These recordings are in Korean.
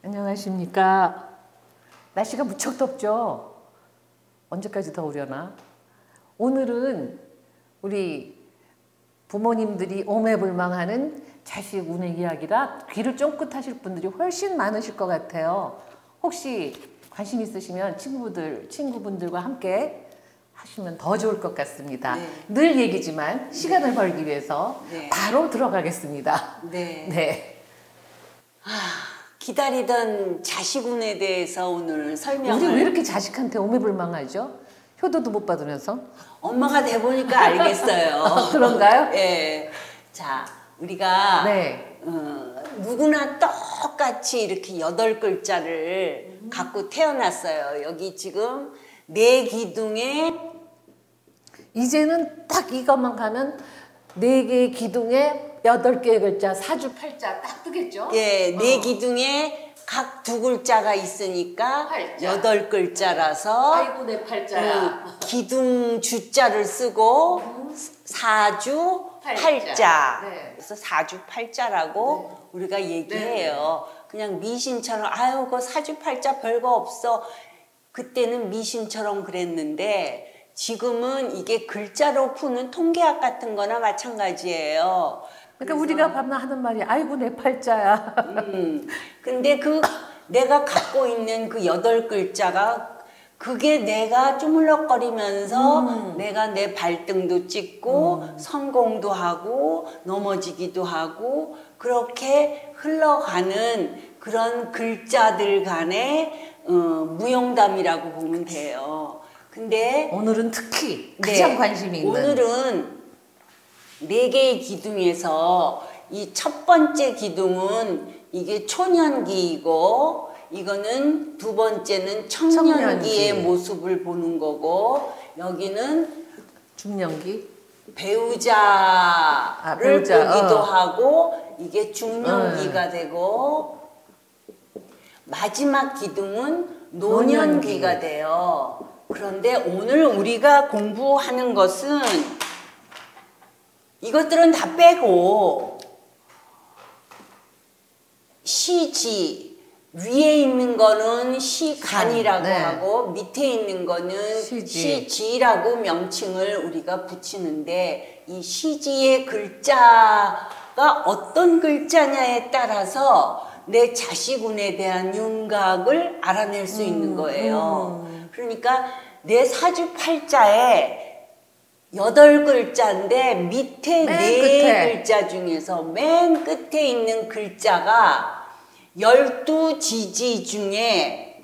안녕하십니까. 날씨가 무척 덥죠? 언제까지 더우려나? 오늘은 우리 부모님들이 오매불망하는 자식 운의 이야기라 귀를 쫑긋하실 분들이 훨씬 많으실 것 같아요. 혹시 관심 있으시면 친구분들과 함께 하시면 더 좋을 것 같습니다. 네. 늘 얘기지만 시간을 벌기 위해서 바로 들어가겠습니다. 네. 기다리던 자식운에 대해서 오늘 설명을. 우리 왜 이렇게 자식한테 오매불망하죠? 효도도 못 받으면서? 엄마가 돼보니까 알겠어요. 그런가요? 네. 자, 우리가 네. 누구나 똑같이 이렇게 8글자를 갖고 태어났어요. 여기 지금 네 기둥에 이제는 딱 이것만 가면 4개의 기둥에 8개의 글자, 사주팔자 딱 뜨겠죠? 네 기둥에 각 2글자가 있으니까 팔자. 8글자라서 아이고 내 팔자야. 기둥 주자를 쓰고 사주 팔자. 네. 그래서 사주팔자라고 우리가 얘기해요. 그냥 미신처럼 아유 그 사주팔자 별거 없어. 그때는 미신처럼 그랬는데 지금은 이게 글자로 푸는 통계학 같은 거나 마찬가지예요. 그러니까 우리가 밤낮 하는 말이 아이고 내 팔자야. 근데 내가 갖고 있는 그 8글자가 그게 내가 쪼물럭거리면서 내가 내 발등도 찍고 성공도 하고 넘어지기도 하고 그렇게 흘러가는 그런 글자들 간의 무용담이라고 보면 돼요. 근데 오늘은 특히 가장 관심이 있는 오늘은 4개의 기둥에서 이 첫 번째 기둥은 이게 초년기이고 이거는 두 번째는 청년기의 모습을 보는 거고 여기는 중년기 배우자를 보기도 하고 이게 중년기가 네. 되고 마지막 기둥은 노년기가 돼요. 그런데 오늘 우리가 공부하는 것은 이것들은 다 빼고 시지 위에 있는 거는 시간이라고 하고 밑에 있는 거는 시지라고 명칭을 우리가 붙이는데 이 시지의 글자가 어떤 글자냐에 따라서 내 자식운에 대한 윤곽을 알아낼 수 있는 거예요. 그러니까 내 사주팔자에 8글자인데 밑에 4글자 중에서 맨 끝에 있는 글자가 12지지 중에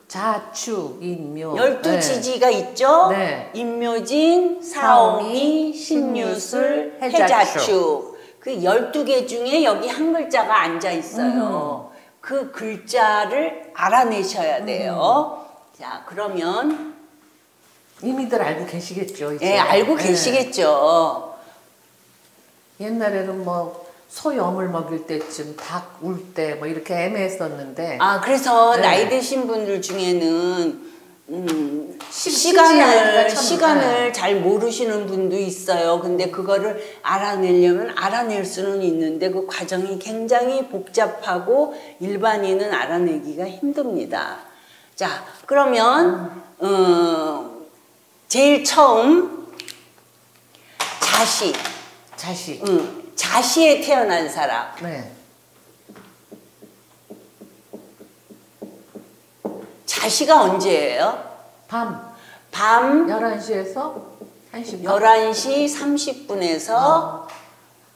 자축, 인묘 12지지가 있죠? 네. 인묘진, 사오미, 신유술, 해자축 그 12개 중에 여기 한 글자가 앉아 있어요. 그 글자를 알아내셔야 돼요. 자, 그러면 이미들 알고 계시겠죠, 이제. 네, 알고 계시겠죠. 옛날에는 뭐 소 염을 먹일 때쯤 닭 울 때 뭐 이렇게 애매했었는데 그래서 나이 드신 분들 중에는 시간을 잘 모르시는 분도 있어요. 근데 그거를 알아내려면 알아낼 수는 있는데 그 과정이 굉장히 복잡하고 일반인은 알아내기가 힘듭니다. 자, 그러면 제일 처음 자시에 태어난 사람. 네. 자시가 언제예요? 밤 11시에서 1시 반. 11시 30분에서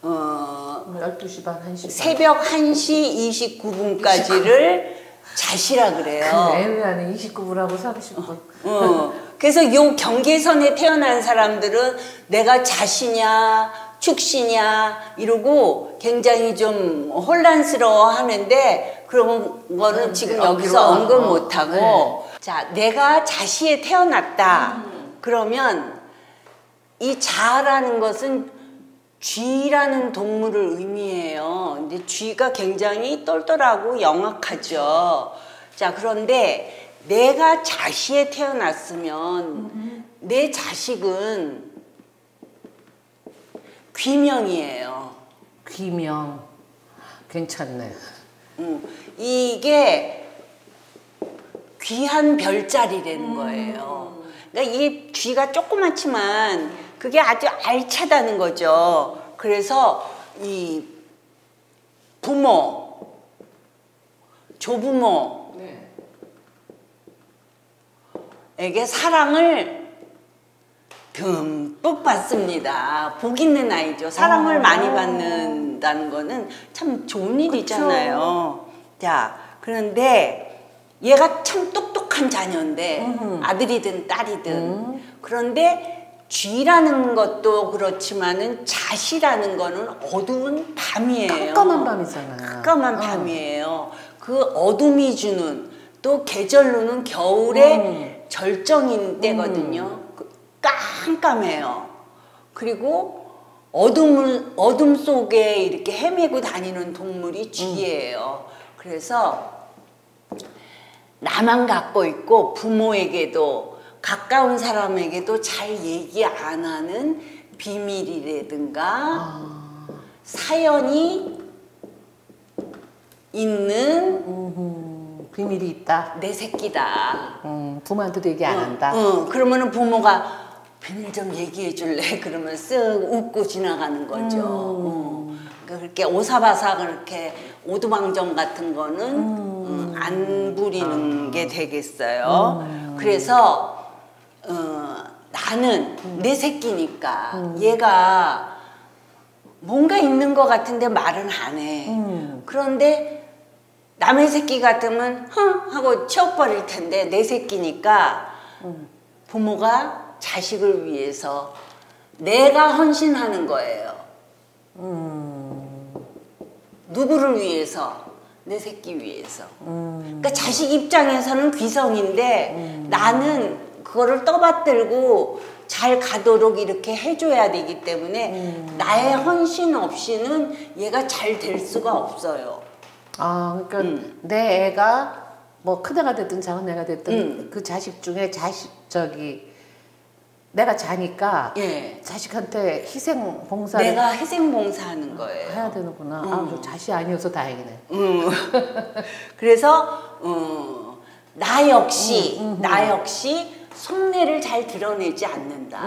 12시 반, 1시 반. 새벽 1시 29분까지를 자시라 그래요. 애매하네. 29분하고 30분. 그래서 요 경계선에 태어난 사람들은 내가 자시냐 축시냐 이러고 굉장히 좀 혼란스러워 하는데 그런 거는 지금 여기서 언급 못하고 자, 내가 자시에 태어났다. 그러면 이 자라는 것은 쥐라는 동물을 의미해요. 근데 쥐가 굉장히 똘똘하고 영악하죠. 자, 그런데 내가 자시에 태어났으면 내 자식은 귀명이에요. 귀명. 괜찮네. 이게 귀한 별자리라는 거예요. 그러니까 이게 귀가 조그맣지만 그게 아주 알차다는 거죠. 그래서 이 부모, 조부모 에게 사랑을 듬뿍 받습니다. 복 있는 아이죠. 사랑을 많이 받는다는 거는 참 좋은 일이잖아요. 자, 그런데 얘가 참 똑똑한 자녀인데 아들이든 딸이든 그런데 쥐라는 것도 그렇지만은 자시라는 거는 어두운 밤이에요. 깜깜한 밤이잖아요. 깜깜한 밤이에요. 그 어둠이 주는 또 계절로는 겨울의 절정인 때거든요. 깜깜해요. 그리고 어둠 속에 이렇게 헤매고 다니는 동물이 쥐예요. 그래서 나만 갖고 있고 부모에게도 가까운 사람에게도 잘 얘기 안 하는 비밀이라든가 사연이 있는 비밀이 있다. 내 새끼다. 부모한테도 얘기 안 한다. 그러면은 부모가 비밀 좀 얘기해 줄래? 그러면 쓱 웃고 지나가는 거죠. 그렇게 오사바사 그렇게 오두방정 같은 거는 안 부리는 게 되겠어요. 그래서 나는 내 새끼니까 얘가 뭔가 있는 것 같은데 말은 안 해. 그런데 남의 새끼 같으면 흥 하고 치워버릴 텐데 내 새끼니까 부모가 자식을 위해서 내가 헌신하는 거예요. 누구를 위해서? 내 새끼 위해서. 그러니까 자식 입장에서는 귀성인데 나는 그거를 떠받들고 잘 가도록 이렇게 해줘야 되기 때문에 나의 헌신 없이는 얘가 잘 될 수가 없어요. 아, 그러니까 내 애가 뭐 큰애가 됐든 작은애가 됐든 그 자식 중에 내가 자니까 예. 자식한테 희생 봉사를 내가 희생 봉사하는 거예요. 해야 되는구나. 아, 저 자식이 아니어서 다행이네. 그래서 나 역시 속내를 잘 드러내지 않는다.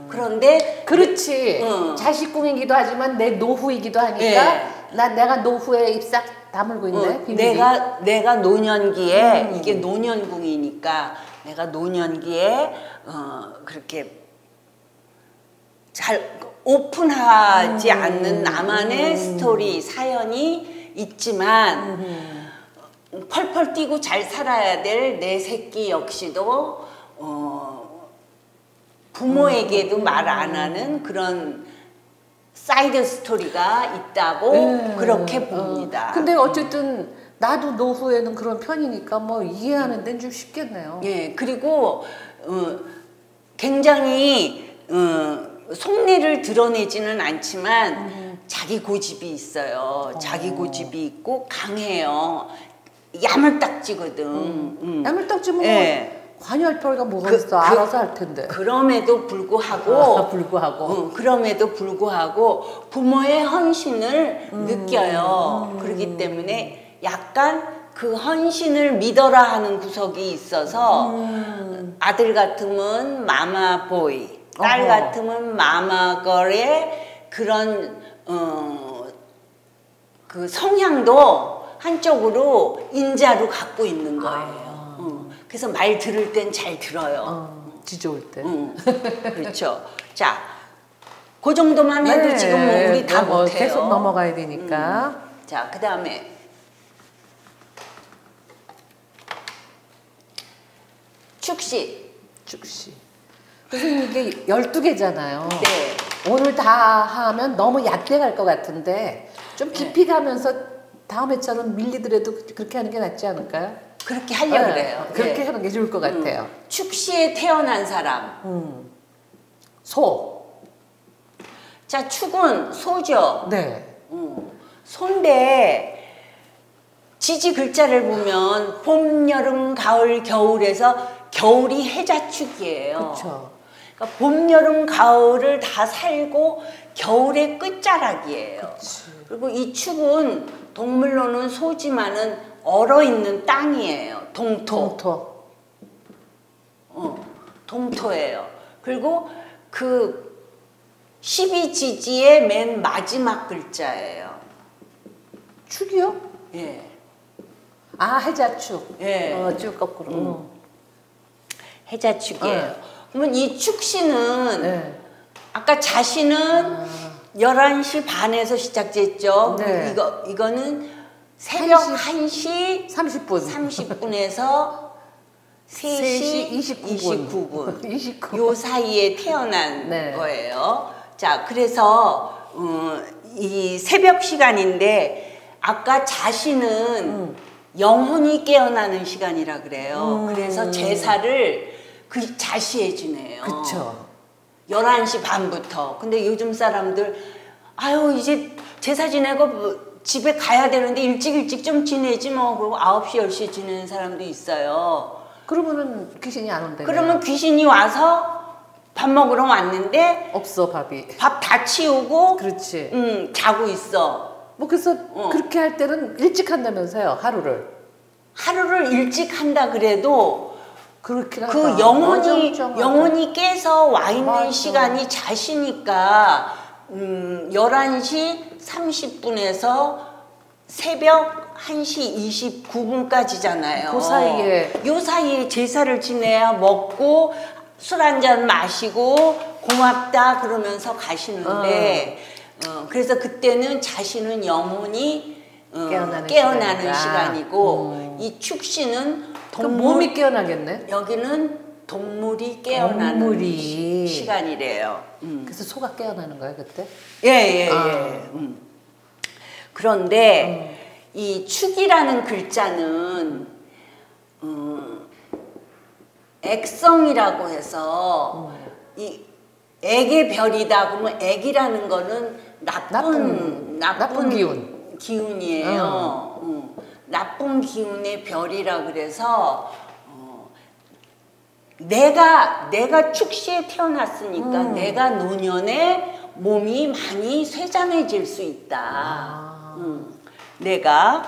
그런데 그렇지. 자식 꿈이기도 하지만 내 노후이기도 하니까 예. 내가 노후에 입싹 다물고 있네. 비밀이. 내가 노년기에 이게 노년궁이니까 내가 노년기에 그렇게 잘 오픈하지 않는 나만의 스토리 사연이 있지만 펄펄 뛰고 잘 살아야 될 내 새끼 역시도 부모에게도 말 안 하는 그런 사이드 스토리가 있다고 그렇게 봅니다. 근데 어쨌든 나도 노후에는 그런 편이니까 뭐 이해하는 데는 좀 쉽겠네요. 예, 그리고 굉장히 속내를 드러내지는 않지만 자기 고집이 있어요. 자기 고집이 있고 강해요. 야물딱지거든. 야물딱지면 예. 관여할 필요가 뭐가 있어. 알아서 할 텐데. 그럼에도 불구하고 불구하고 부모의 헌신을 느껴요. 그렇기 때문에 약간 그 헌신을 믿어라 하는 구석이 있어서 아들 같으면 마마보이, 딸 같으면 마마걸의 그런 그 성향도 한쪽으로 인자로 갖고 있는 거예요. 그래서 말 들을 땐 잘 들어요. 지져올 때. 그렇죠. 자, 그 정도만 해도 지금 뭐 우리 다 못해요. 계속 넘어가야 되니까. 자, 그 다음에 축시. 선생님 이게 12개잖아요. 네. 오늘 다 하면 너무 얕게 갈 것 같은데 좀 깊이 가면서 다음 회처럼 밀리더라도 그렇게 하는 게 낫지 않을까요? 그렇게 하려고 그래요. 그렇게 하는 게 좋을 것 같아요. 축시에 태어난 사람. 소. 자, 축은 소죠. 네. 소인데 지지 글자를 보면 봄, 여름, 가을, 겨울에서 겨울이 해자축이에요. 그렇죠. 그러니까 봄, 여름, 가을을 다 살고 겨울의 끝자락이에요. 그치. 그리고 이 축은 동물로는 소지만은 얼어있는 땅이에요. 동토. 동토. 동토예요. 그리고 그 12지지의 맨 마지막 글자예요. 축이요? 예. 아, 해자축. 예. 쭉 거꾸로. 해자축이에요. 그러면 이 축시는 네. 아까 자신은 11시 반에서 시작됐죠. 네. 이거는 새벽 1시 30분. 30분에서 3시 29분. 29분. 요 사이에 태어난 네. 거예요. 자, 그래서 이 새벽 시간인데 아까 자신은 영혼이 깨어나는 시간이라 그래요. 그래서 제사를 그 자시해 주네요. 그쵸. 11시 반부터. 근데 요즘 사람들 아유 이제 제사 지내고 집에 가야 되는데 일찍 좀 지내지 뭐. 그리고 9시 10시에 지내는 사람도 있어요. 그러면은 귀신이 안 온대. 그러면 귀신이 와서 밥 먹으러 왔는데 없어, 밥이. 밥 다 치우고 그렇지. 자고 있어. 뭐 그래서 그렇게 할 때는 일찍 한다면서요, 하루를. 하루를 일찍 한다 그래도 그렇긴 하다. 그 영혼이 깨서 와 있는 맞아. 시간이 자시니까 11시 30분에서 새벽 1시 29분까지잖아요. 요 사이에 제사를 지내야 먹고 술 한잔 마시고 고맙다 그러면서 가시는데 그래서 그때는 자신은 영혼이 깨어나는 시간이고 이 축시는 몸이 깨어나겠네. 여기는 동물이 깨어나는 시간이래요. 그래서 소가 깨어나는 거야 그때? 예. 그런데 이 축이라는 글자는 액성이라고 해서 이 액의 별이다 그러면 액이라는 거는 나쁜 기운이에요. 나쁜 기운의 별이라 그래서 내가 축시에 태어났으니까 내가 노년에 몸이 많이 쇠잔해질 수 있다. 내가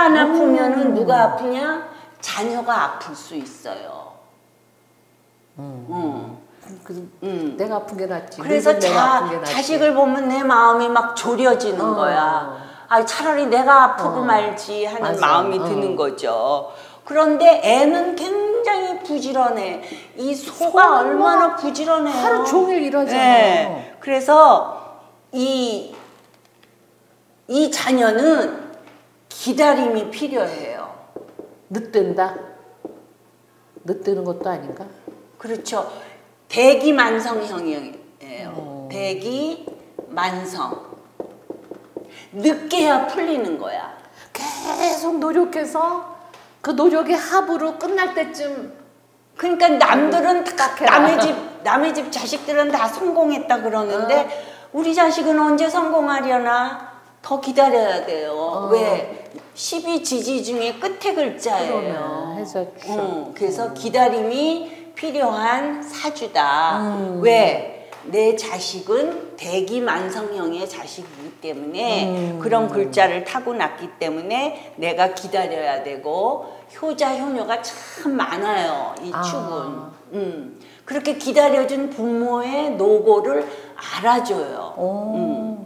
안 아프면은 누가 아프냐? 자녀가 아플 수 있어요. 내가 아픈 게 낫지. 그래서 자식을 보면 내 마음이 막 졸여지는 거야. 아, 차라리 내가 아프고 말지 하는 맞아. 마음이 드는 거죠. 그런데 애는 굉장히 부지런해. 이 소가 얼마나 부지런해요. 하루 종일 일하잖아요. 네. 그래서 이 자녀는 기다림이 필요해요. 늦된다? 늦되는 것도 아닌가? 그렇죠. 대기만성형이에요. 대기만성. 늦게 해야 풀리는 거야. 계속 노력해서 그 노력의 합으로 끝날 때쯤. 그러니까 남들은 남의 집 자식들은 다 성공했다 그러는데 우리 자식은 언제 성공하려나? 더 기다려야 돼요. 왜? 12지지 중에 끝에 글자예요. 그래서 기다림이 필요한 사주다. 왜? 내 자식은 대기만성형의 자식이기 때문에 그런 글자를 타고났기 때문에 내가 기다려야 되고 효자 효녀가 참 많아요. 이 축은. 그렇게 기다려준 부모의 노고를 알아줘요.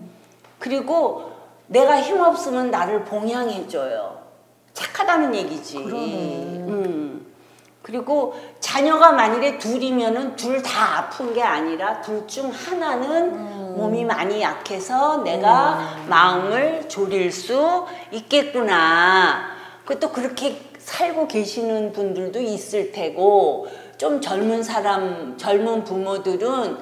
그리고 내가 힘없으면 나를 봉양해줘요. 착하다는 얘기지. 그리고 자녀가 만일에 둘이면은 둘 다 아픈 게 아니라 둘 중 하나는 몸이 많이 약해서 내가 마음을 졸일 수 있겠구나. 그것도 그렇게 살고 계시는 분들도 있을 테고 좀 젊은 부모들은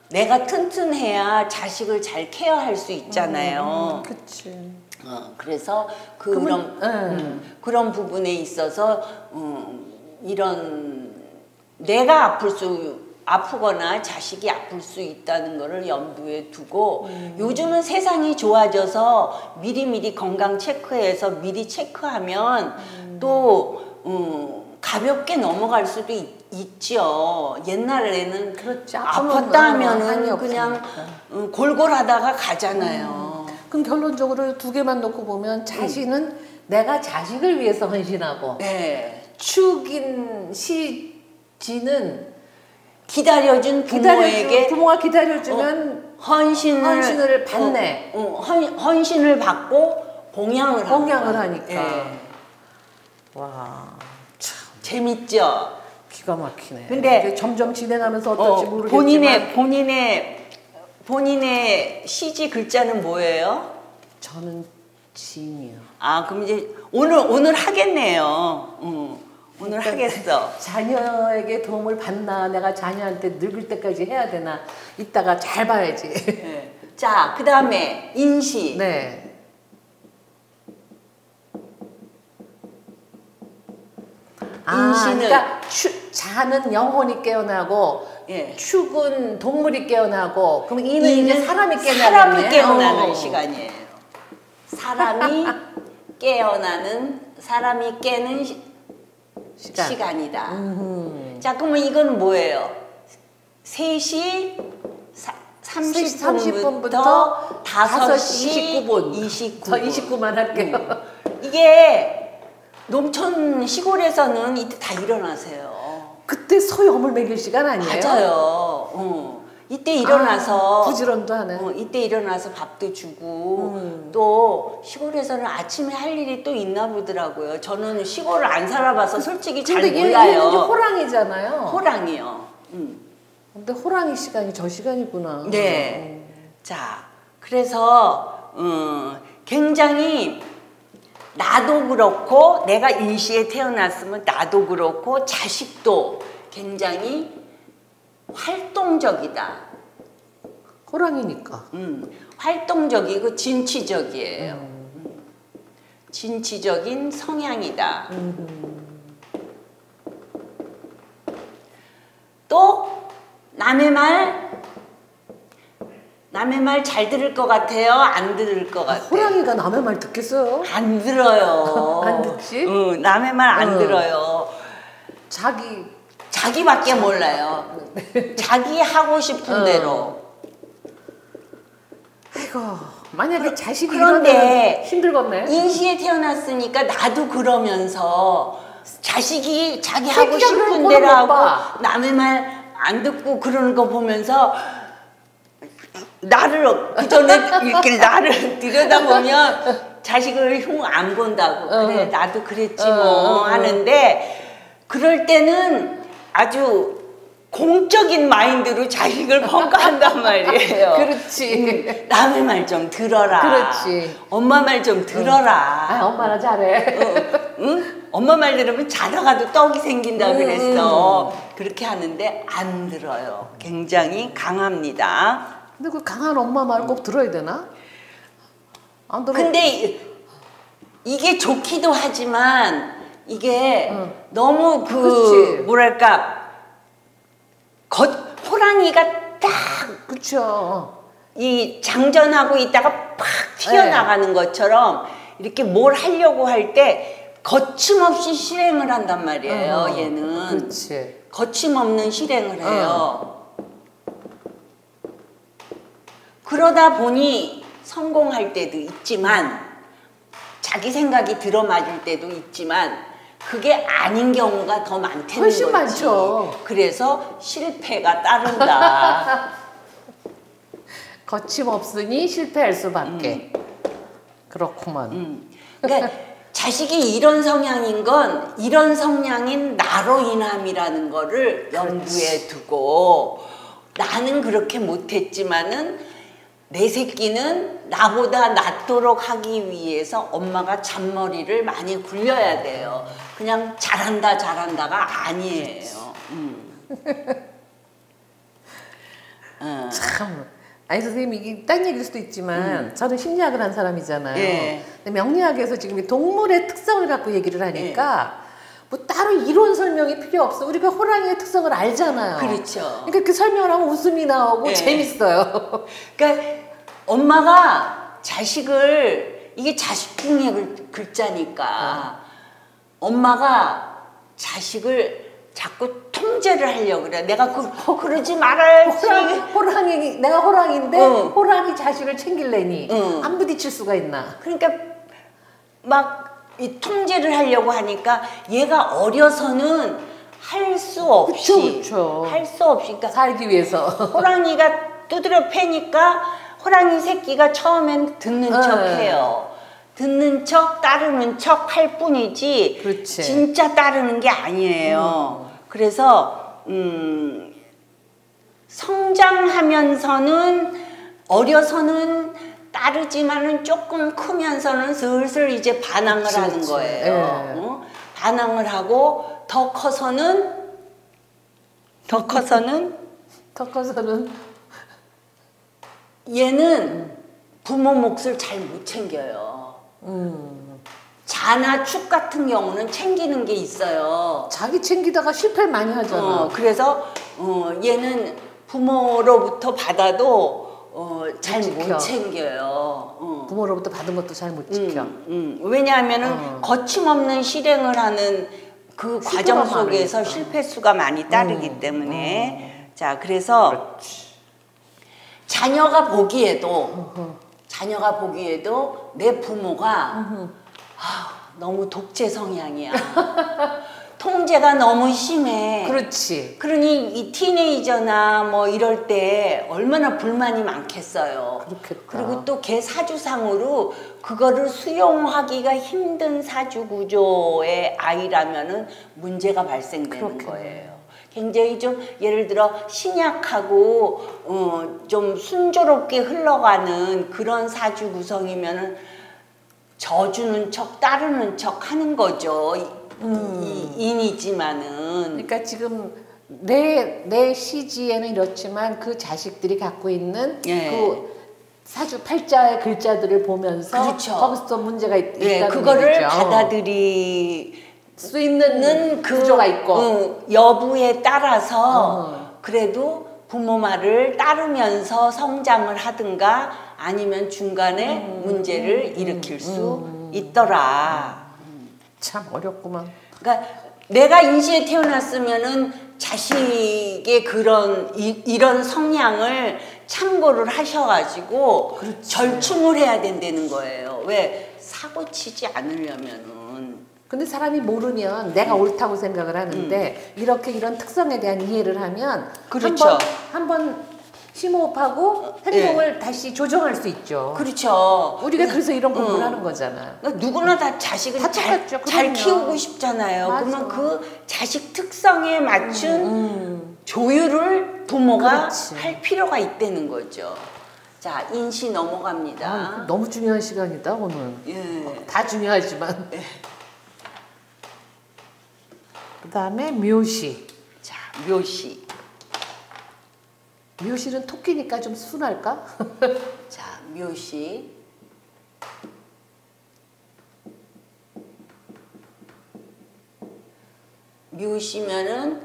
내가 튼튼해야 자식을 잘 케어할 수 있잖아요. 그치. 그래서 그런 부분에 있어서 이런 내가 아프거나 자식이 아플 수 있다는 거를 염두에 두고 요즘은 세상이 좋아져서 미리미리 건강 체크해서 미리 체크하면 또 가볍게 넘어갈 수도 있죠. 옛날에는 그렇죠. 아팠다 하면은 그냥 골골하다가 가잖아요. 그럼 결론적으로 두 개만 놓고 보면 자신은 내가 자식을 위해서 헌신하고 네. 축인 시지는 기다려준 부모에게 부모가 기다려주면 헌신을 받네. 헌신을 받고 봉양을 하니까. 예. 와, 참 재밌죠. 기가 막히네. 근데 이게 점점 진행하면서 어떨지 모르겠지만 본인의 시지 글자는 뭐예요? 저는 지인이요. 아, 그럼 이제 오늘 하겠네요. 오늘 하겠어. 자녀에게 도움을 받나, 내가 자녀한테 늙을 때까지 해야 되나, 이따가 잘 봐야지. 네. 자, 그 다음에 인시. 네. 인시는 그러니까 자는 영혼이 깨어나고, 예. 축은 동물이 깨어나고, 그럼 이는 이제 사람이 깨어나는 사람이 깨어나는 시간이에요. 사람이 사람이 깨는 시간이다. 자, 그러면 이건 뭐예요? 3시 30분부터 5시 29분. 저 29만 할게요. 이게 농촌 시골에서는 이때 다 일어나세요. 그때 소위 어물 먹일 시간 아니에요? 맞아요. 이때 일어나서 부지런도 하네. 이때 일어나서 밥도 주고 또 시골에서는 아침에 할 일이 또 있나 보더라고요. 저는 시골을 안 살아봐서 솔직히 잘 몰라요. 근데 얘는 이제 호랑이잖아요. 호랑이요. 근데 호랑이 시간이 저 시간이구나. 네. 자, 그래서 굉장히 나도 그렇고 내가 인시에 태어났으면 나도 그렇고 자식도 굉장히 활동적이다. 호랑이니까. 활동적이고 진취적이에요. 진취적인 성향이다. 또 남의 말 잘 들을 것 같아요? 안 들을 것 같아요? 호랑이가 남의 말 듣겠어요? 안 들어요. 안 듣지? 남의 말 안 들어요. 자기밖에 몰라요. 자기 하고 싶은 대로. 아이고, 만약에 자식이 그런데 이러면 힘들겠네. 인시에 태어났으니까 나도 그러면서 자식이 자기 하고 새끼가 싶은 그런 대로 거는 못 봐. 하고 남의 말 안 듣고 그러는 거 보면서 그 전에 이렇게 나를 들여다보면 자식을 흉 안 본다고. 그래, 나도 그랬지 뭐 하는데 그럴 때는 아주 공적인 마인드로 자식을 평가한단 말이에요. 그렇지. 남의 말 좀 들어라. 그렇지. 엄마 말 좀 들어라. 아, 엄마나 잘해. 응? 엄마 말 들으면 자다가도 떡이 생긴다 그랬어. 그렇게 하는데 안 들어요. 굉장히 강합니다. 근데 그 강한 엄마 말 꼭 들어야 되나? 안 들어. 근데 이게 좋기도 하지만 이게 너무 그렇지. 뭐랄까 호랑이가 딱 그렇죠. 이 장전하고 있다가 팍 튀어나가는 것처럼 이렇게 뭘 하려고 할 때 거침없이 실행을 한단 말이에요. 얘는 그렇지. 거침없는 실행을 해요. 그러다 보니 성공할 때도 있지만 자기 생각이 들어맞을 때도 있지만 그게 아닌 경우가 더 많다는 훨씬 거지. 많죠. 그래서 실패가 따른다. 거침없으니 실패할 수밖에. 그렇구만. 그러니까 자식이 이런 성향인 건 이런 성향인 나로 인함이라는 거를 염두에 두고 나는 그렇게 못했지만은 내 새끼는 나보다 낫도록 하기 위해서 엄마가 잔머리를 많이 굴려야 돼요. 그냥 잘한다가 아니에요. 참. 아니 선생님 이게 딴 얘기일 수도 있지만 저는 심리학을 한 사람이잖아요. 예. 근데 명리학에서 지금 이 동물의 특성을 갖고 얘기를 하니까 뭐 따로 이론 설명이 필요 없어. 우리가 호랑이의 특성을 알잖아요. 그렇죠. 그러니까 그 설명을 하면 웃음이 나오고 예. 재밌어요. 그러니까 엄마가 자식을 이게 자식 중의 글자니까 엄마가 자식을 자꾸 통제를 하려고 그래. 내가 그러지 말아야지. 호랑이 내가 호랑이인데 응. 호랑이 자식을 챙길래니 응. 안 부딪힐 수가 있나? 그러니까 막 이 통제를 하려고 하니까 얘가 어려서는 할 수 없이 그쵸. 할 수 없이 그러니까 살기 위해서. 호랑이가 두드려 패니까 호랑이 새끼가 처음엔 듣는 척해요. 듣는 척 따르는 척 할 뿐이지 그렇지. 진짜 따르는 게 아니에요. 그래서 성장하면서는 어려서는 따르지만은 조금 크면서는 슬슬 이제 반항을 그치, 하는 그치. 거예요. 예. 반항을 하고 더 커서는 더 커서는 얘는 부모 몫을 잘 못 챙겨요. 자나 축 같은 경우는 챙기는 게 있어요. 자기 챙기다가 실패를 많이 하잖아. 그래서 얘는 부모로부터 받아도 잘 못 챙겨요. 부모로부터 받은 것도 잘 못 지켜. 왜냐하면은 거침없는 실행을 하는 그 과정 속에서 실패수가 많이 따르기 때문에 자 그래서 자녀가 보기에도 내 부모가 너무 독재 성향이야. 통제가 너무 심해. 그렇지. 그러니 이 티네이저나 뭐 이럴 때 얼마나 불만이 많겠어요. 그렇겠다. 그리고 또 걔 사주상으로 그거를 수용하기가 힘든 사주 구조의 아이라면은 문제가 발생되는 그렇겠네. 거예요. 굉장히 좀 예를 들어 신약하고 좀 순조롭게 흘러가는 그런 사주 구성이면은 져주는 척 따르는 척 하는 거죠. 인이지만은 그러니까 지금 내 시지에는 이렇지만 그 자식들이 갖고 있는 예. 그 사주 팔자의 글자들을 보면서 그렇죠. 거기서 문제가 있다는 그거를 얘기죠. 받아들일 수 있는 그 구조가 있고 여부에 따라서 그래도 부모 말을 따르면서 성장을 하든가 아니면 중간에 문제를 일으킬 수 있더라. 참 어렵구만. 그러니까 내가 인시에 태어났으면은 자식의 이런 성향을 참고를 하셔가지고 그렇지. 절충을 해야 된다는 거예요. 왜 사고 치지 않으려면은. 근데 사람이 모르면 내가 옳다고 생각을 하는데 이렇게 이런 특성에 대한 이해를 하면 그렇죠. 한번 심호흡하고 행동을 다시 조정할 수 있죠. 그렇죠. 우리가 그래서 이런 공부를 하는 거잖아. 그러니까 누구나 다 자식을 다 잘 똑같죠. 키우고 싶잖아요. 맞아. 그러면 그 자식 특성에 맞춘 조율을 부모가 그렇지. 할 필요가 있다는 거죠. 자, 인시 넘어갑니다. 너무 중요한 시간이다 오늘. 예. 다 중요하지만. 그 다음에 묘시. 자, 묘시. 묘시는 토끼니까 좀 순할까? 자, 묘시. 묘시면은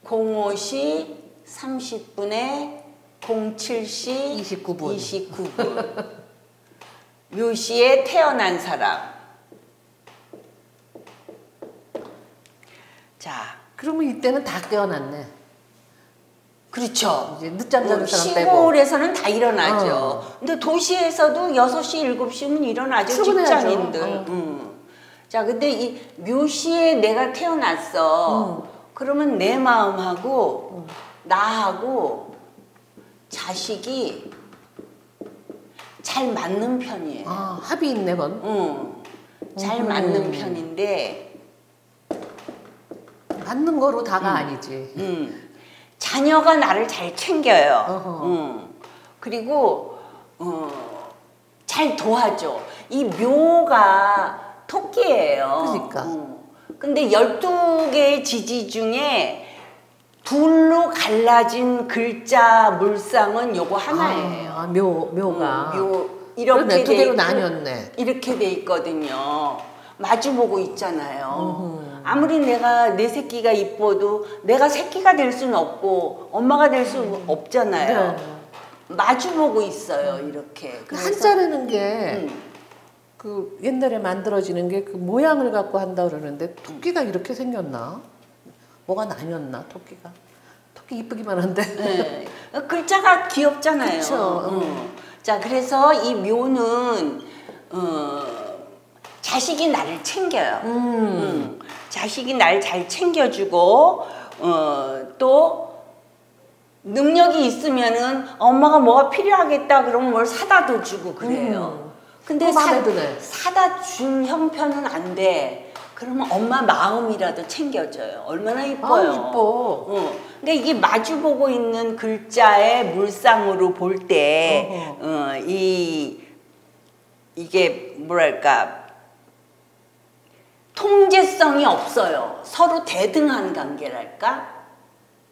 05시 30분에 07시 29분. 묘시에 태어난 사람. 자, 그러면 이때는 다 깨어났네. 그렇죠. 이제 늦잠 자는 사람 빼고. 시골에서는 다 일어나죠. 근데 도시에서도 6시, 7시면 일어나죠. 출근해야죠. 직장인들. 자, 근데 이 묘시에 내가 태어났어. 그러면 내 마음하고 나하고 자식이 잘 맞는 편이에요. 아, 합이 있네, 그건. 잘 맞는 편인데 맞는 거로 다가 아니지. 자녀가 나를 잘 챙겨요. 그리고 잘 도와줘. 이 묘가 토끼예요. 그러니까. 근데 12개의 지지 중에 둘로 갈라진 글자 물상은 요거 하나예요. 아, 묘가. 이렇게 그러네, 두 돼 개로 있고, 나뉘었네. 이렇게 돼 있거든요. 마주보고 있잖아요. 아무리 내 새끼가 이뻐도 내가 새끼가 될 수는 없고 엄마가 될 수는 없잖아요. 네. 마주보고 있어요, 이렇게. 그래서 한자라는 게 그 옛날에 만들어지는 게 그 모양을 갖고 한다 그러는데 토끼가 이렇게 생겼나? 뭐가 나뉘었나 토끼가? 토끼 이쁘기만 한데. 네. 글자가 귀엽잖아요. 그쵸. 자, 그래서 이 묘는 자식이 나를 챙겨요. 자식이 날 잘 챙겨주고 또 능력이 있으면은 엄마가 뭐가 필요하겠다 그러면 뭘 사다도 주고 그래요. 근데 마음에 드네. 사다 줄 형편은 안 돼. 그러면 엄마 마음이라도 챙겨줘요. 얼마나 이뻐요. 아, 이뻐. 그러니까 이게 마주보고 있는 글자의 물상으로 볼 때, 이게 뭐랄까, 통제성이 없어요. 서로 대등한 관계랄까?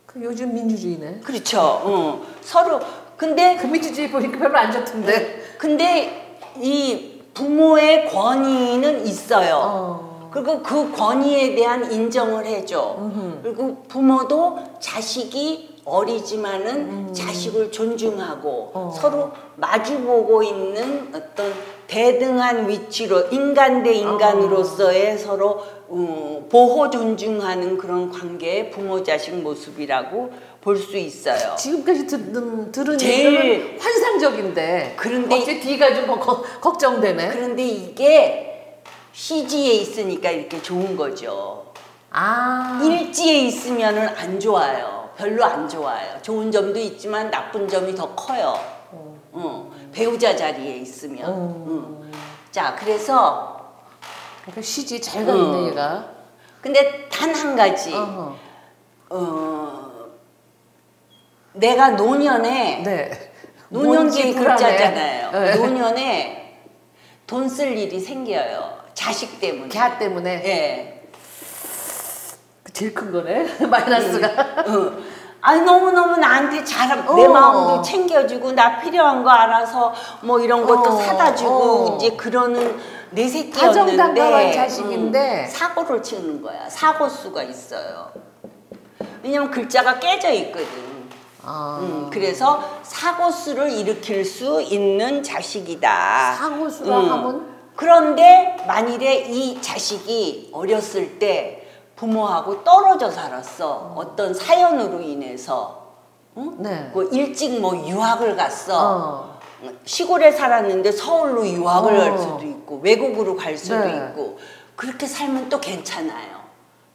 그 요즘 민주주의네. 그렇죠. 서로, 근데, 그 민주주의 보니까 별로 안 좋던데. 근데 이 부모의 권위는 있어요. 그리고 그 권위에 대한 인정을 해줘. 그리고 부모도 자식이 어리지만은 자식을 존중하고 서로 마주보고 있는 어떤 대등한 위치로 인간 대 인간으로서의 서로 보호 존중하는 그런 관계의 부모 자식 모습이라고 볼 수 있어요. 지금까지 들은 제일 얘기는 환상적인데. 그런데 어째 뒤가 좀 걱정되네. 그런데 이게 시지에 있으니까 이렇게 좋은 거죠. 아. 일지에 있으면은 안 좋아요. 별로 안 좋아요. 좋은 점도 있지만 나쁜 점이 더 커요. 배우자 자리에 있으면. 자, 그래서 그러니까 시지 잘 가있네 얘가. 근데 단 한 가지. 내가 노년에 네. 노년기 글자잖아요. 네. 노년에 돈 쓸 일이 생겨요. 자식 때문에. 갸 때문에. 예. 제일 큰 거네. 마이너스가. 아니 너무너무 나한테 내 마음도 챙겨주고 나 필요한 거 알아서 뭐 이런 것도 사다 주고 이제 그러는 내 새끼였는데 다정다감한 자식인데 사고를 치는 거야. 사고수가 있어요. 왜냐면 글자가 깨져 있거든. 그래서 사고수를 일으킬 수 있는 자식이다. 사고수라 하면? 그런데 만일에 이 자식이 어렸을 때 부모하고 떨어져 살았어. 어떤 사연으로 인해서. 응? 네. 뭐 일찍 뭐 유학을 갔어. 시골에 살았는데 서울로 유학을 갈 수도 있고 외국으로 갈 수도 있고 그렇게 살면 또 괜찮아요.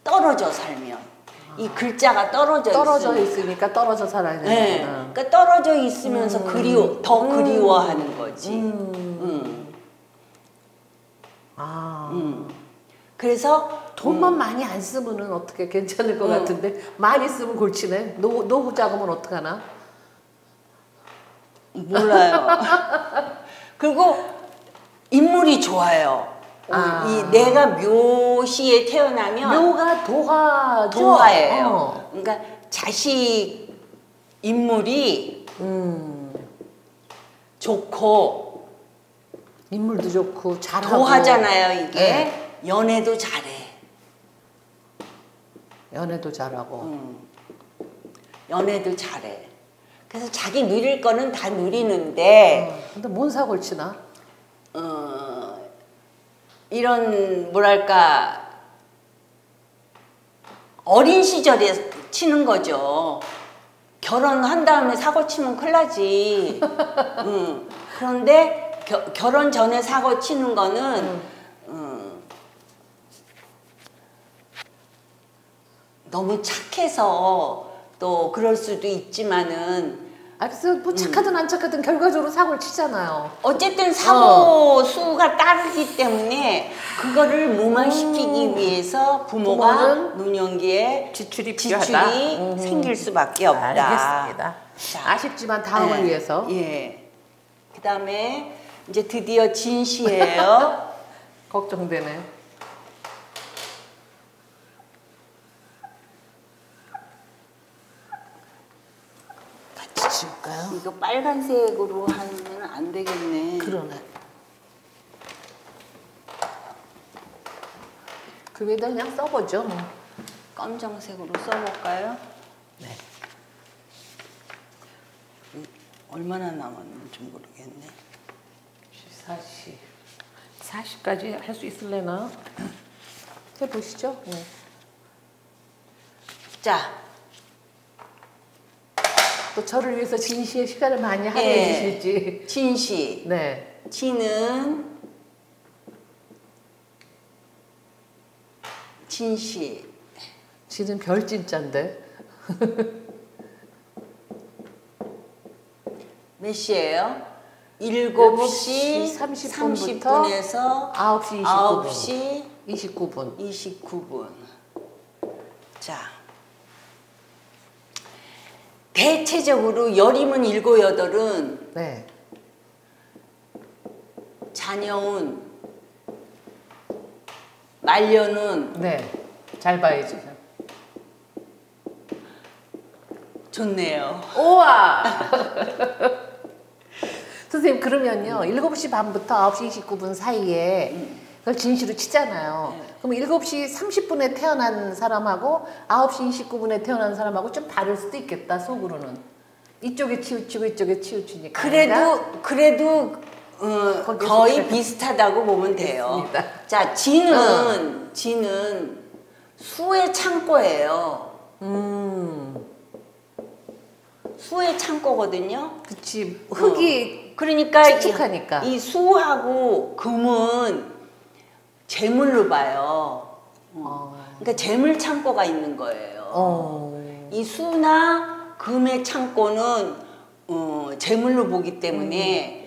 떨어져 살면. 이 글자가 떨어져 있으니까 떨어져 살아야 되는 네. 그러니까 떨어져 있으면서 더 그리워하는 거지. 그래서 돈만 많이 안 쓰면은 어떻게 괜찮을 것 같은데 많이 쓰면 골치네. 노후 자금은 어떡하나? 몰라요. 그리고 인물이 좋아요. 이 내가 묘시에 태어나면 묘가 도화죠. 도화예요. 그러니까 자식 인물이 좋고 인물도 좋고 잘하고 도화잖아요. 이게 네. 연애도 잘해. 연애도 잘하고 연애도 잘해. 그래서 자기 누릴 거는 다 누리는데 근데 뭔 사골치나? 이런 뭐랄까 어린 시절에 치는 거죠. 결혼한 다음에 사고 치면 큰일 나지. 그런데 결혼 전에 사고 치는 거는 너무 착해서 또 그럴 수도 있지만은 그래서 뭐 착하든 안 착하든 결과적으로 사고를 치잖아요. 어쨌든 사고 수가 따르기 때문에 그거를 무마시키기 위해서 부모가 노년기에 지출이 생길 수밖에 없다. 알겠습니다. 자, 아쉽지만 다음을 위해서. 예. 그 다음에 이제 드디어 진시예요. 걱정되네. 같이 지울까요? 이거 빨간색으로 하면 안 되겠네. 그러네. 그 위에다 그냥 써보죠. 뭐. 검정색으로 써볼까요? 네. 얼마나 남았는지 모르겠네. 40까지 할 수 있을래나? 해보시죠. 네. 자, 또 저를 위해서 진시의 시간을 많이 할애해 주실지. 진시. 네. 진시. 지는 별진짜인데. 몇 시예요? 7시 30분부터 30분에서 9시 29분. 9시 29분. 자, 대체적으로 여림은 7, 8은 네. 자녀운, 말년운 네. 잘 봐야지. 좋네요. 우와! 선생님, 그러면요. 7시 반부터 9시 29분 사이에 그걸 진시로 치잖아요. 네. 그럼 7시 30분에 태어난 사람하고 9시 29분에 태어난 사람하고 좀 다를 수도 있겠다, 속으로는. 이쪽에 치우치고 이쪽에 치우치니까. 그래도 거의 비슷하다고 보면 돼요. 됐습니다. 자, 지는 수의 창고예요. 수의 창고거든요. 그치. 흙이 그러니까 칙칙하니까. 이 수하고 금은 재물로 봐요. 그러니까 재물 창고가 있는 거예요. 이 수나 금의 창고는 재물로 보기 때문에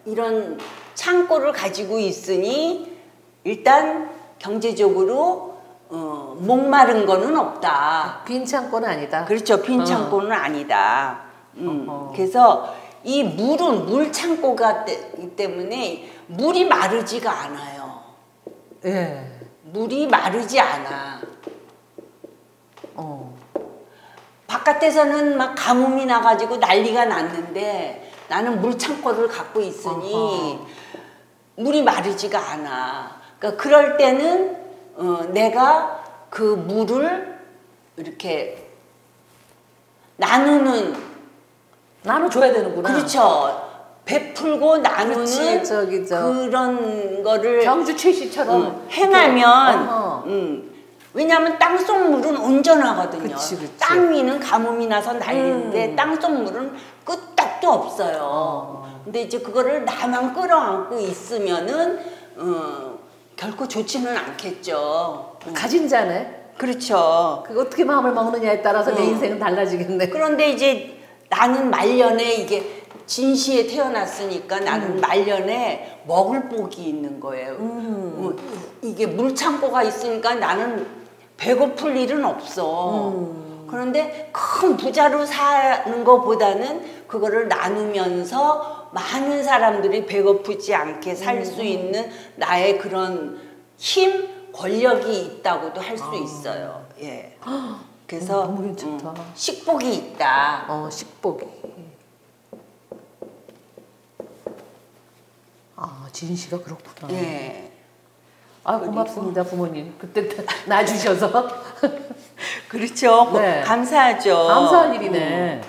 이런 창고를 가지고 있으니 일단 경제적으로 목마른 거는 없다. 빈 창고는 아니다. 그렇죠. 빈 창고는 아니다. 그래서 이 물은 물 창고가 때문에 물이 마르지가 않아요. 예. 물이 마르지 않아. 바깥에서는 막 가뭄이 나가지고 난리가 났는데 나는 물 창고를 갖고 있으니 물이 마르지가 않아. 그러니까 그럴 때는 내가 그 물을 이렇게 나눠줘야 되는구나. 그렇죠. 베풀고 나누는 그렇지, 그런 거를 경주 최씨처럼 행하면 왜냐하면 땅속 물은 온전하거든요. 그치. 땅 위는 가뭄이 나서 난리인데 땅속 물은 끄떡도 없어요. 근데 이제 그거를 나만 끌어안고 있으면은 결코 좋지는 않겠죠. 가진 자네. 그렇죠. 그 어떻게 마음을 먹느냐에 따라서 내 인생은 달라지겠네. 그런데 이제 나는 말년에 이게 진시에 태어났으니까 나는 말년에 먹을 복이 있는 거예요. 이게 물창고가 있으니까 나는 배고플 일은 없어. 그런데 큰 부자로 사는 것보다는 그거를 나누면서 많은 사람들이 배고프지 않게 살 수 있는 나의 그런 힘, 권력이 있다고도 할 수 있어요. 예. 그래서 너무 괜찮다. 식복이 있다. 식복이. 진씨가 그렇구나. 예. 고맙습니다, 부모님. 그때 놔주셔서. 그렇죠. 네. 감사하죠. 감사한 일이네.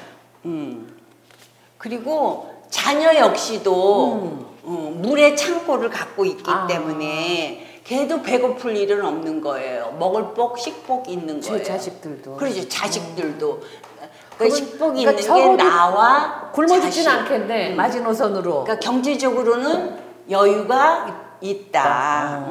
그리고 자녀 역시도 물의 창고를 갖고 있기 때문에 걔도 배고플 일은 없는 거예요. 먹을 복, 식복 있는 거예요. 제 자식들도. 그렇죠. 자식들도. 그 식복이 그러니까 있는 게 나와 굶어 죽진 자식. 않겠네. 마지노선으로. 그러니까 경제적으로는 여유가 있다.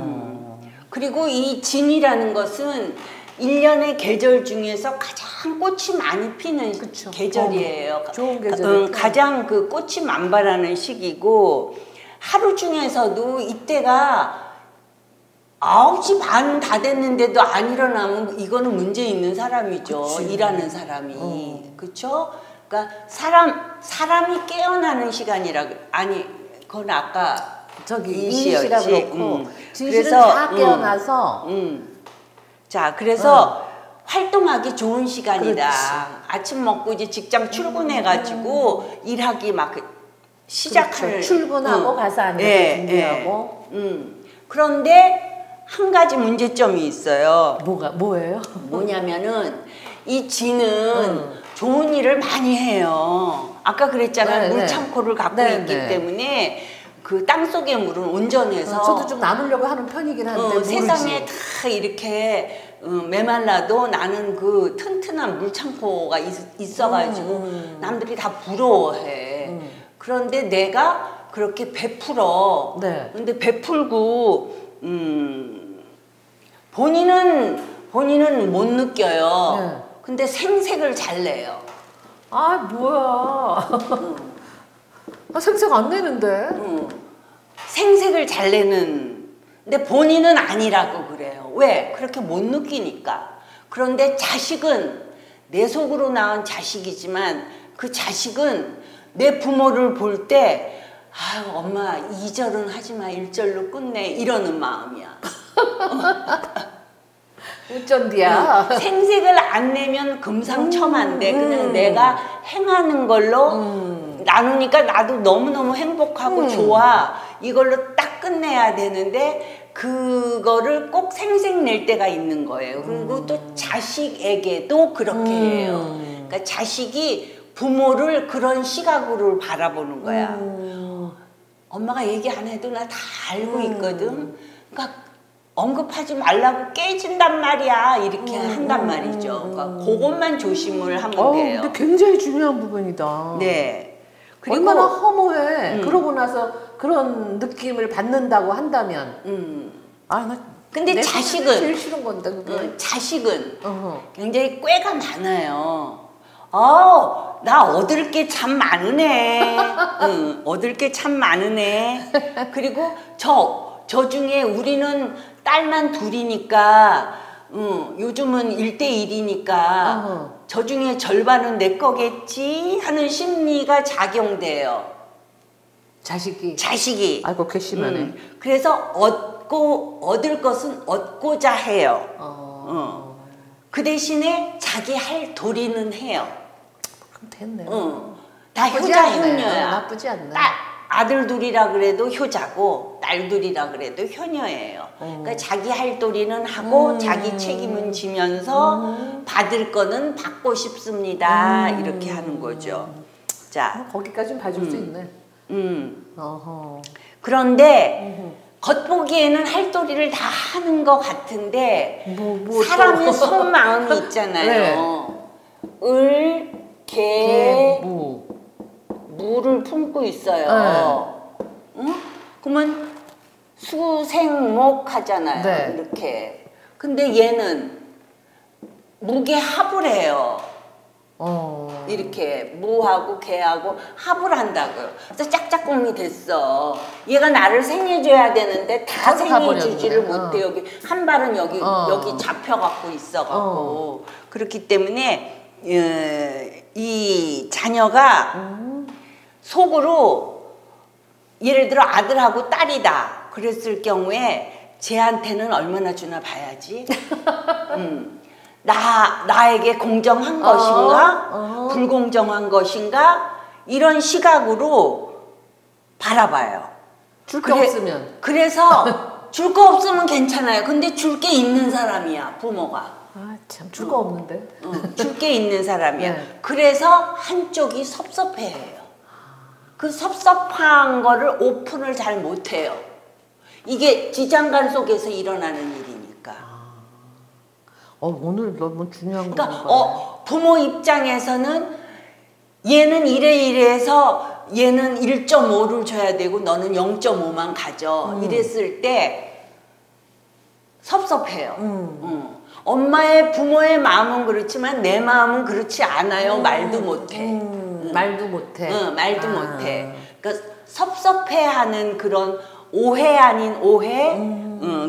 그리고 이 진이라는 것은 1년의 계절 중에서 가장 꽃이 많이 피는 계절이에요. 좋은 계절. 가장 그 꽃이 만발하는 시기고 하루 중에서도 이때가 9시 반 다 됐는데도 안 일어나면 이거는 문제 있는 사람이죠. 그치. 일하는 사람이. 그렇죠? 그러니까 사람이 깨어나는 시간이라 아니 그건 아까 이시라 그렇고 진실은 그래서 다 깨어나서 자 그래서 활동하기 좋은 시간이다. 그렇지. 아침 먹고 이제 직장 출근해가지고 일하기 막 시작할 그렇죠. 출근하고 가서 앉아서 준비하고. 그런데 한 가지 문제점이 있어요. 뭐예요? 뭐냐면은 이 진은 좋은 일을 많이 해요. 아까 그랬잖아요. 물창고를 갖고 있기 때문에 그 땅속의 물은 온전해서 저도 좀 나누려고 하는 편이긴 한데 세상에 다 이렇게 메말라도 나는 그 튼튼한 물창고가 있어가지고 남들이 다 부러워해. 그런데 내가 그렇게 베풀어. 네. 근데 베풀고 본인은 못 느껴요. 네. 근데 생색을 잘 내요. 아 뭐야. 아, 생색 안 내는데. 생색을 잘 내는. 근데 본인은 아니라고 그래요. 왜? 그렇게 못 느끼니까. 그런데 자식은 내 속으로 낳은 자식이지만 그 자식은 내 부모를 볼 때 아유 엄마 2절은 하지마 1절로 끝내 이러는 마음이야. 어쩐디야. 생색을 안 내면 금상첨화인데 그냥 내가 행하는 걸로 나누니까 나도 너무너무 행복하고 좋아. 이걸로 딱 끝내야 되는데 그거를 꼭 생색 낼 때가 있는 거예요. 그리고 또 자식에게도 그렇게 해요. 그러니까 자식이 부모를 그런 시각으로 바라보는 거야. 엄마가 얘기 안 해도 나 다 알고 있거든. 그러니까 언급하지 말라고 깨진단 말이야. 이렇게 한단 말이죠. 그러니까 그것만 조심을 하면 돼요. 근데 굉장히 중요한 부분이다. 네. 그리고 얼마나 허무해. 그러고 나서 그런 느낌을 받는다고 한다면. 아, 나 근데 내 자식은 제일 싫은 건데 그게. 자식은 어허. 굉장히 꾀가 많아요. 나 얻을 게 참 많으네. 얻을 게 참 많으네. 그리고 저 중에 우리는 딸만 둘이니까, 요즘은 1대1이니까, 저 중에 절반은 내 거겠지 하는 심리가 작용돼요. 자식이. 아이고, 괘씸하네. 그래서 얻을 것은 얻고자 해요. 그 대신에 자기 할 도리는 해요. 그럼 됐네. 다 나쁘지 효자 않네. 효녀야. 나쁘지 않네. 아들 둘이라 그래도 효자고 딸 둘이라 그래도 효녀예요. 그러니까 자기 할 도리는 하고 자기 책임은 지면서 받을 거는 받고 싶습니다. 이렇게 하는 거죠. 자, 거기까지는 봐줄 수 있네. 어허. 그런데 겉보기에는 할 도리를 다 하는 것 같은데 뭐 사람의 속마음이 있잖아요. 을, 개, 무를 품고 있어요. 응? 그러면 수생목 하잖아요. 네. 이렇게. 근데 얘는 무게 합을 해요. 이렇게 무하고 개하고 합을 한다고요. 그래서 짝짝꿍이 됐어. 얘가 나를 생해줘야 되는데 다 생해주지를 못해. 여기 한 발은 여기 잡혀갖고 있어갖고 그렇기 때문에 이 자녀가 속으로 예를 들어 아들하고 딸이다 그랬을 경우에 쟤한테는 얼마나 주나 봐야지. 나에게 공정한 것인가? 불공정한 것인가? 이런 시각으로 바라봐요. 줄 게 없으면. 그래서 줄 거 없으면 괜찮아요. 근데 줄 게 있는 사람이야, 부모가. 아, 참, 줄 거 없는데. 줄 게 있는 사람이야. 네. 그래서 한쪽이 섭섭해해요. 그 섭섭한 거를 오픈을 잘 못해요. 이게 지장간 속에서 일어나는 일이니까. 오늘 너무 중요한 거. 그러니까 부모 입장에서는 얘는 이래서 얘는 1.5를 줘야 되고 너는 0.5만 가져. 이랬을 때 섭섭해요. 엄마의 부모의 마음은 그렇지만 내 마음은 그렇지 않아요. 말도 못해. 말도 못해. 말도 못해. 그러니까 섭섭해하는 그런 오해 아닌 오해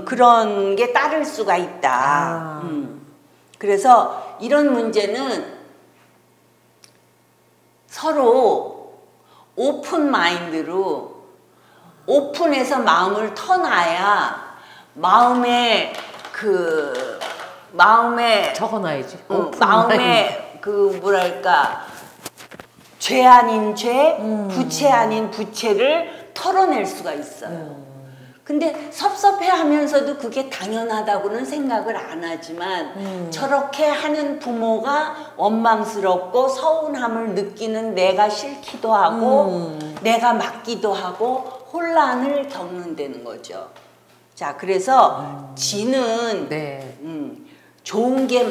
그런 게 따를 수가 있다. 그래서 이런 문제는 서로 오픈 마인드로 오픈해서 마음을 터놔야 마음에 적어놔야지. 마음에 그 뭐랄까 죄 아닌 죄, 부채 아닌 부채를 털어낼 수가 있어요. 근데 섭섭해하면서도 그게 당연하다고는 생각을 안 하지만 저렇게 하는 부모가 원망스럽고 서운함을 느끼는 내가 싫기도 하고 내가 맞기도 하고 혼란을 겪는다는 거죠. 자, 그래서 지는 좋은 게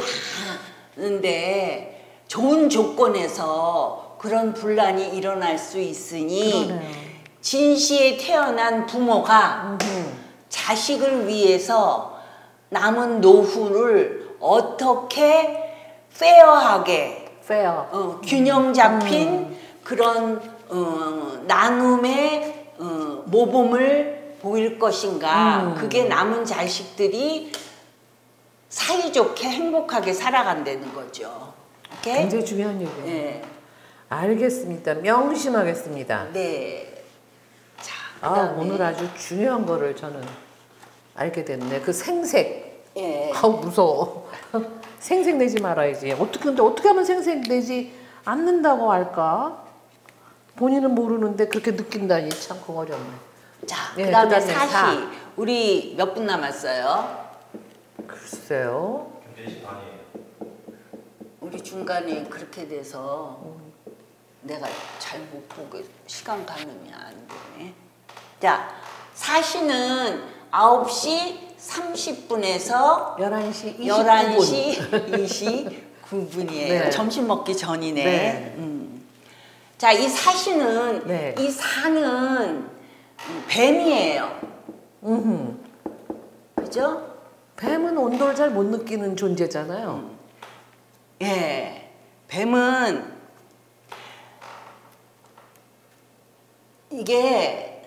많은데 좋은 조건에서 그런 분란이 일어날 수 있으니 그러네요. 진시에 태어난 부모가 자식을 위해서 남은 노후를 어떻게 페어하게 페어. 균형 잡힌 그런 나눔의 모범을 보일 것인가. 그게 남은 자식들이 사이좋게 행복하게 살아간다는 거죠. 오케이? 굉장히 중요한 얘기예요. 네. 알겠습니다. 명심하겠습니다. 네. 자, 아, 그다음에 오늘 아주 중요한 거를 저는 알게 됐네. 그 생색. 예. 아우 무서워. 생색 내지 말아야지. 근데 어떻게 하면 생색 내지 않는다고 할까? 본인은 모르는데 그렇게 느낀다니 참 그거 어렵네. 자, 예, 그다음에 그다음에 사시. 사. 우리 몇 분 남았어요? 글쎄요. 4시 반이에요. 우리 중간에 그렇게 돼서 내가 잘 못 보고 시간 가늠이 안 되네. 자, 사시는 9시 30분에서 11시 29분. 11시 29분이에요. 네. 점심 먹기 전이네. 네. 자, 이 사시는 네. 이 사는 뱀이에요. 그죠? 뱀은 온도를 잘 못 느끼는 존재잖아요. 예. 뱀은 이게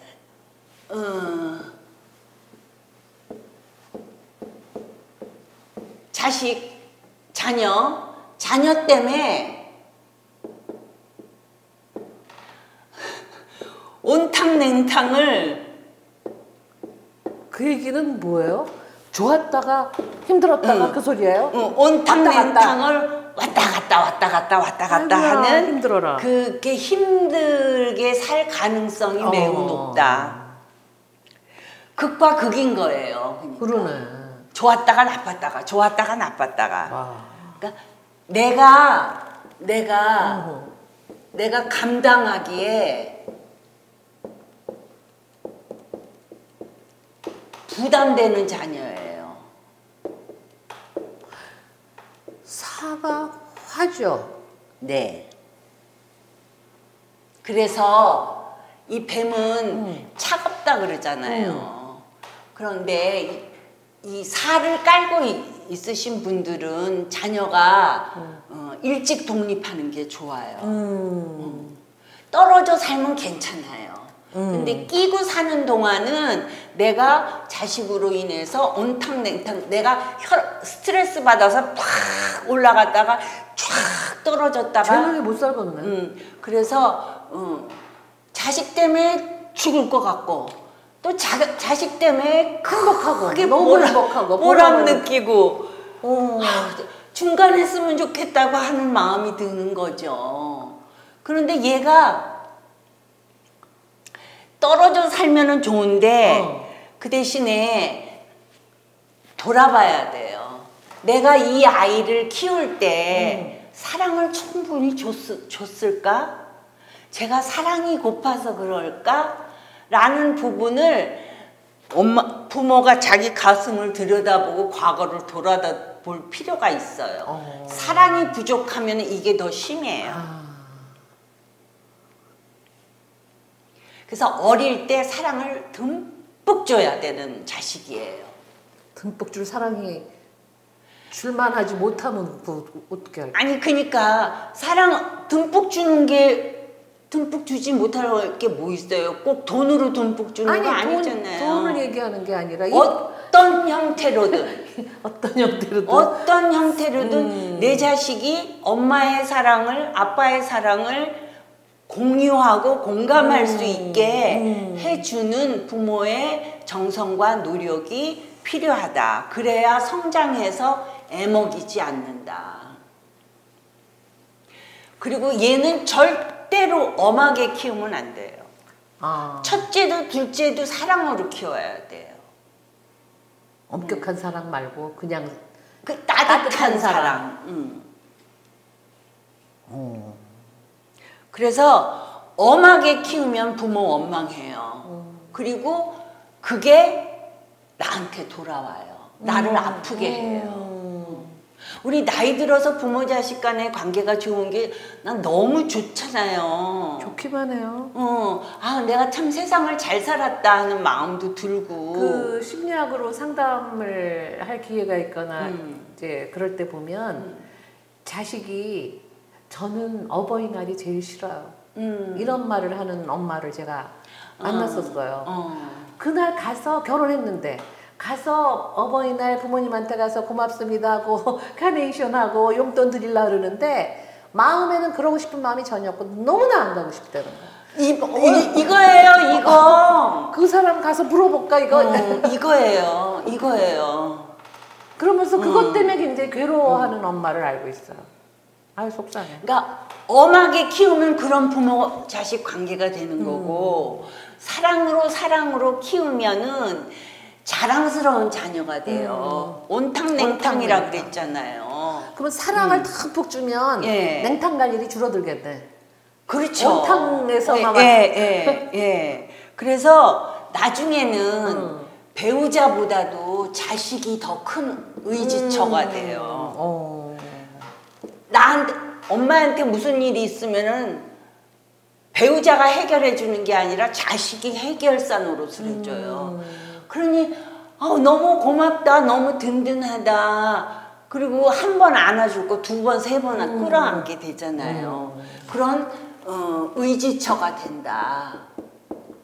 자식, 자녀 때문에 온탕냉탕을 그 얘기는 뭐예요? 좋았다가 힘들었다가 그 소리예요? 온탕냉탕을 왔다 갔다 아이고야, 하는 힘들어라. 그게 힘들게 살 가능성이 매우 높다. 극과 극인 거예요. 그러니까. 그러네. 좋았다가 나빴다가 좋았다가 나빴다가. 와. 그러니까 내가 감당하기에 부담되는 자녀예요. 사가 화죠. 네. 그래서 이 뱀은 차갑다 그러잖아요. 그런데 이 살을 깔고 있으신 분들은 자녀가 일찍 독립하는 게 좋아요. 떨어져 살면 괜찮아요. 근데 끼고 사는 동안은 내가 자식으로 인해서 온탕냉탕 내가 스트레스 받아서 팍 올라갔다가 쫙 떨어졌다가 제명에 못 살겠네. 그래서 자식 때문에 죽을 것 같고 또 자식 때문에 행복하고 크게 너무 행복하고 보람 느끼고 중간에 했으면 좋겠다고 하는 마음이 드는 거죠. 그런데 얘가 떨어져 살면은 좋은데 그 대신에 돌아봐야 돼요. 내가 이 아이를 키울 때 사랑을 충분히 줬을까? 제가 사랑이 고파서 그럴까? 라는 부분을 부모가 자기 가슴을 들여다보고 과거를 돌아볼 필요가 있어요. 사랑이 부족하면 이게 더 심해요. 그래서 어릴 때 사랑을 듬뿍 줘야 되는 자식이에요. 듬뿍 줄 사랑이 줄만하지 못하면 어떻게 할까? 아니 그러니까 사랑 듬뿍 주는 게 듬뿍 주지 못할 게 뭐 있어요? 꼭 돈으로 듬뿍 주는 거 아니잖아요. 돈을 얘기하는 게 아니라 어떤 형태로든 어떤 형태로든 내 자식이 엄마의 사랑을 아빠의 사랑을 공유하고 공감할 수 있게 해주는 부모의 정성과 노력이 필요하다. 그래야 성장해서 애먹이지 않는다. 그리고 얘는 절대로 엄하게 키우면 안 돼요. 첫째도 둘째도 사랑으로 키워야 돼요. 엄격한 사랑 말고 그냥 그 따뜻한 사랑. 그래서 엄하게 키우면 부모 원망해요. 그리고 그게 나한테 돌아와요. 나를 아프게 해요. 우리 나이 들어서 부모 자식 간의 관계가 좋은 게 난 너무 좋잖아요. 좋기만 해요. 내가 참 세상을 잘 살았다 하는 마음도 들고. 그 심리학으로 상담을 할 기회가 있거나 이제 그럴 때 보면 자식이 저는 어버이날이 제일 싫어요. 이런 말을 하는 엄마를 제가 만났었어요. 그날 가서 결혼했는데 가서 어버이날 부모님한테 가서 고맙습니다 하고 카네이션 하고 용돈 드리려고 그러는데 마음에는 그러고 싶은 마음이 전혀 없고 너무나 안 가고 싶다는 거예요. 이거예요, 이거. 그 사람 가서 물어볼까 이거? 이거예요. 그러면서 그것 때문에 굉장히 괴로워하는 엄마를 알고 있어요. 아유 속상해. 그러니까 엄하게 키우면 그런 부모 자식 관계가 되는 거고 사랑으로 키우면은 자랑스러운 자녀가 돼요. 온탕냉탕이라 그랬잖아요. 그러면 사랑을 듬뿍 주면 예. 냉탕 갈 일이 줄어들겠네. 그렇죠. 온탕에서만 예. 그래서 나중에는 배우자보다도 자식이 더 큰 의지처가 돼요. 나한테 엄마한테 무슨 일이 있으면은 배우자가 해결해 주는 게 아니라 자식이 해결사 노릇을 해줘요. 그러니 너무 고맙다, 너무 든든하다. 그리고 한 번 안아줄 거 두 번, 세 번 끌어안게 되잖아요. 그런 의지처가 된다.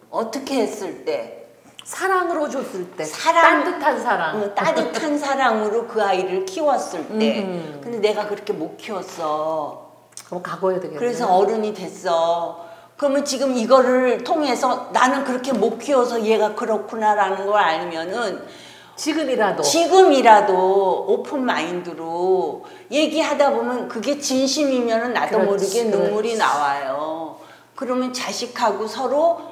어떻게 했을 때? 사랑으로 줬을 때 따뜻한 사랑. 따뜻한 사랑으로 그 아이를 키웠을 때. 근데 내가 그렇게 못 키웠어. 그럼 각오해야 되겠네. 그래서 어른이 됐어. 그러면 지금 이거를 통해서 나는 그렇게 못 키워서 얘가 그렇구나라는 걸 알면은 지금이라도 오픈 마인드로 얘기하다 보면 그게 진심이면은 나도 모르게 눈물이 나와요. 그러면 자식하고 서로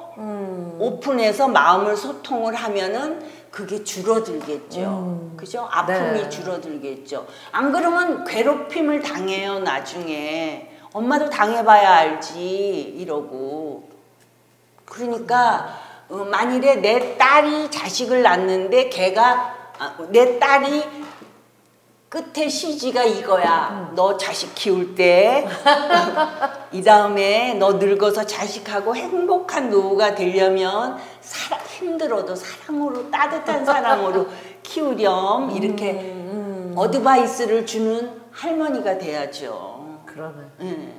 오픈해서 마음을 소통을 하면은 그게 줄어들겠죠. 그죠? 아픔이 네. 줄어들겠죠. 안 그러면 괴롭힘을 당해요, 나중에. 엄마도 당해봐야 알지, 이러고. 그러니까, 만일에 내 딸이 자식을 낳는데 내 딸이 끝에 CG가 이거야. 너 자식 키울 때, 이 다음에 너 늙어서 자식하고 행복한 노후가 되려면 힘들어도 사랑으로, 따뜻한 사랑으로 키우렴. 이렇게 어드바이스를 주는 할머니가 돼야죠. 그러네.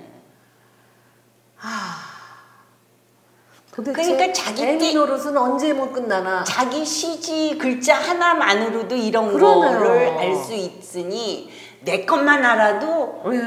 도대체 그러니까 자기 애미 노릇은 언제 못 끝나나? 자기 CG 글자 하나만으로도 이런 그러네요. 거를 알 수 있으니 내 것만 알아도 예.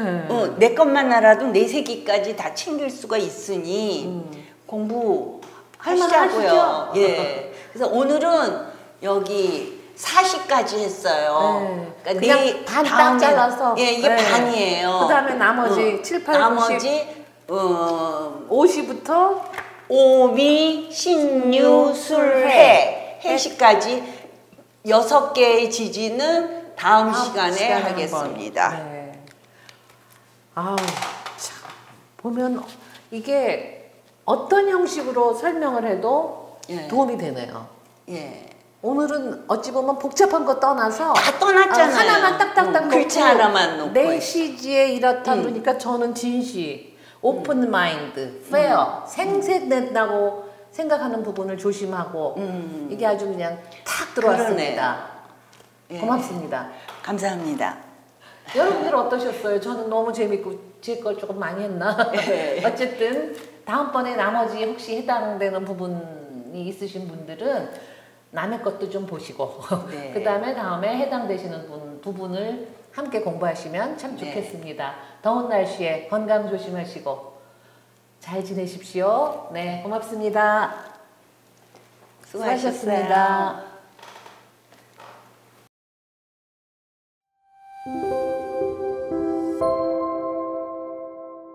내 것만 알아도 내 새끼까지 다 챙길 수가 있으니 공부하시라고요. 예. 그래서 오늘은 여기 40까지 했어요. 네. 그러니까 그냥 반 딱 잘라서. 예, 이게 반이에요. 그 다음에 나머지 7, 8, 90. 나머지 5시부터 오미, 신유, 술해, 해시까지 6개의 지지는 다음 시간에 하겠습니다. 네. 아우, 참. 보면 이게 어떤 형식으로 설명을 해도 예. 도움이 되네요. 예. 오늘은 어찌 보면 복잡한 거 떠나서 다 떠났잖아요. 하나만 딱딱딱 놓고 글자 하나만 놓고 내 시지에 이렇다 보니까 저는 진시, 오픈 마인드, 페어, 생색낸다고 생각하는 부분을 조심하고 이게 아주 그냥 탁 들어왔습니다. 예. 고맙습니다. 감사합니다. 여러분들 어떠셨어요? 저는 너무 재밌고 제 걸 조금 많이 했나? 어쨌든 다음번에 나머지 혹시 해당되는 부분이 있으신 분들은 남의 것도 좀 보시고 네. 그 다음에 다음에 해당되시는 부분을 함께 공부하시면 참 좋겠습니다. 네. 더운 날씨에 건강 조심하시고 잘 지내십시오. 네, 고맙습니다. 수고하셨습니다. 수고하셨습니다.